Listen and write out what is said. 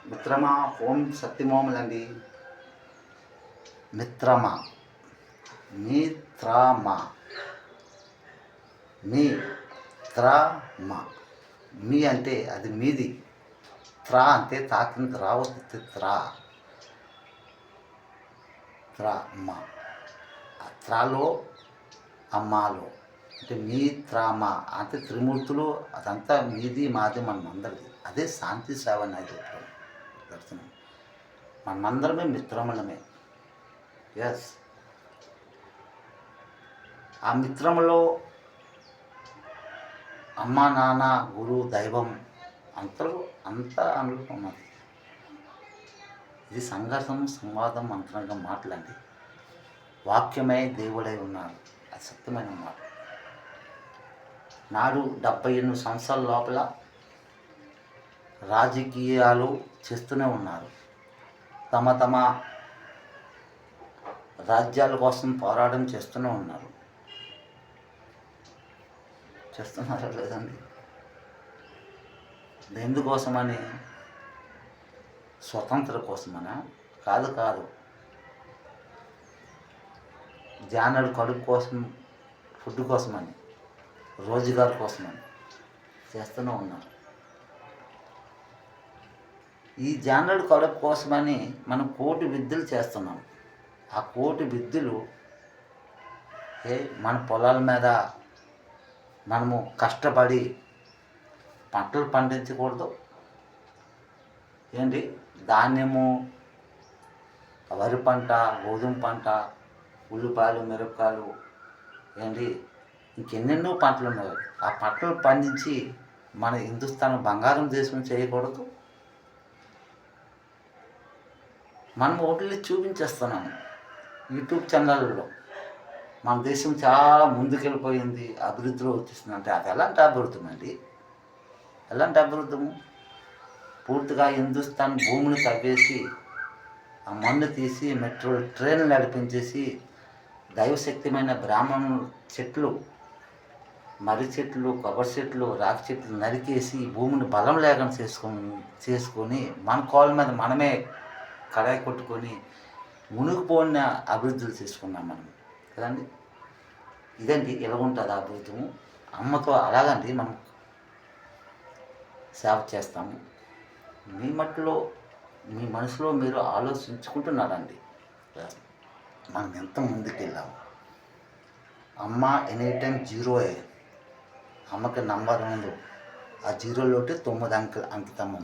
మిత్రమా ఓం సత్యమోములండి. మిత్రమా మిత్రమా మిత్రమా మీ అంటే అది మీది. త్రా అంటే తాకింది రావచ్చు. త్రమ త్రాలో అమ్మాలో అంటే మీ త్రామ అంటే త్రిమూర్తులు అదంతా మీది మాది మనందరిది. అదే శాంతి సేవ అనేది దర్శనం. మనమందరమే మిత్రములమే. ఎస్, ఆ మిత్రములో అమ్మ నాన్న గురువు దైవం అంతా అందులో ఉన్నది. ఇది సంఘర్షం సంవాదం మంత్రంగా మాటలండి. వాక్యమై దేవుడై ఉన్నాడు. అది సత్యమైన మాట. నాడు 78 సంవత్సరాల లోపల రాజకీయాలు చేస్తూనే ఉన్నారు. తమ రాజ్యాల కోసం పోరాటం చేస్తూనే ఉన్నారు. చేస్తున్నారా లేదండి? ఎందుకోసమని? స్వతంత్ర కోసమనా? కాదు. జానడు కడుపు కోసం, ఫుడ్ కోసమని, రోజుగారు కోసమని చేస్తూనే ఉన్నారు. ఈ జానడు కడుపు కోసమని మనం కోటి విద్యలు చేస్తున్నాం. ఆ కోటి విద్యలు మన పొలాల మీద మనము కష్టపడి పంటలు పండించకూడదు ఏంటి? ధాన్యము, వరి పంట, గోధుమ పంట, ఉల్లిపాయలు, మిరపకాయలు ఏంటి ఇంకెన్నెన్నో పంటలు ఉన్నాయి. ఆ పంటలు పండించి మన హిందుస్థాన్ బంగారం దేశం చేయకూడదు. మనం ఓట్లు చూపించేస్తున్నాము యూట్యూబ్ ఛానళ్ళలో. మన దేశం చాలా ముందుకెళ్ళిపోయింది, అభివృద్ధిలో వచ్చేస్తుంది. అంటే అది ఎలాంటి అభివృద్ధి అండి? ఎలాంటి అభివృద్ధము? పూర్తిగా హిందుస్థాన్ భూమిని తవ్వేసి ఆ మన్ను తీసి మెట్రో ట్రైన్లు నడిపించేసి దైవశక్తిమైన బ్రాహ్మణులు చెట్లు, మర్రి చెట్లు, కొబ్బరి చెట్లు, రాగి చెట్లు నరికేసి భూమిని బలం లేకుండా చేసుకొని మన కోళ్ళ మీద మనమే కడాయి కొట్టుకొని మునిగిపోయిన అభివృద్ధులు చేసుకున్నాం మనం కదండి. ఇదండి ఎలా ఉంటుంది అభివృద్ధము? అమ్మతో అలాగండి మనం సేవ చేస్తాము. మీ మట్టిలో మీ మనసులో మీరు ఆలోచించుకుంటున్నారండి మనం ఎంత ముందుకు వెళ్ళాము. అమ్మ ఎనీ టైం జీరోయే. అమ్మకి నంబర్ ఉంది. ఆ జీరోలోటి 9 అంకె అంకితమ్మ.